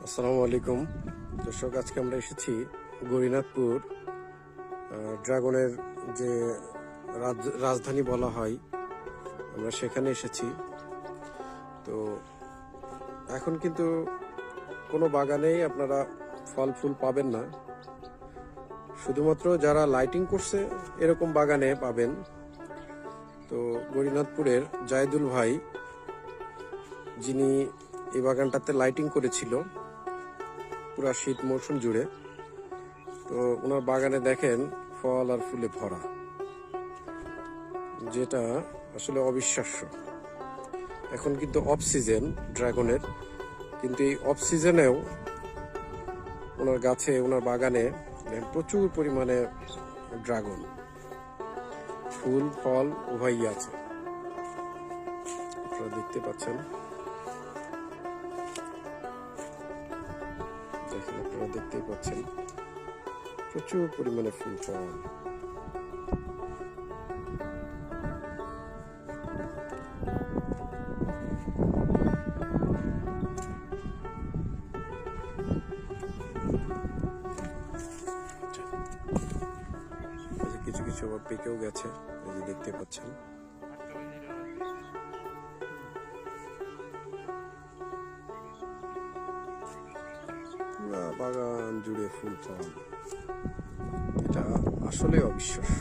আসসালামু আলাইকুম দর্শক, আজকে আমরা এসেছি গৌরীনাথপুর। ড্রাগনের যে রাজধানী বলা হয়, আমরা সেখানে এসেছি। তো এখন কিন্তু কোনো বাগানেই আপনারা ফল ফুল পাবেন না, শুধুমাত্র যারা লাইটিং করছে এরকম বাগানে পাবেন। তো গৌরীনাথপুরের জায়দুল ভাই, যিনি এই বাগানটাতে লাইটিং করেছিল পুরা শীত মৌসুম জুড়ে, তো ওনার বাগানে দেখেন ফল আর ফুলে ভরা, যেটা আসলে অবিশ্বাস্য। এখন কিন্তু অফ সিজন ড্রাগনের, কিন্তু এই অফ সিজনেও ওনার গাছে, ওনার বাগানে প্রচুর পরিমাণে ড্রাগন ফুল ফল উভয়ই আছে। আপনারা দেখতে পাচ্ছেন, আপনারা দেখতেই পাচ্ছেন প্রচুর পরিমাণে ফুল ফল। কিছু কিছু আবার পেকেও গেছে, এই যে দেখতে পাচ্ছেন। পুরা বাগান জুড়ে ফুল ফল, এটা আসলে অবিশ্বাস্য।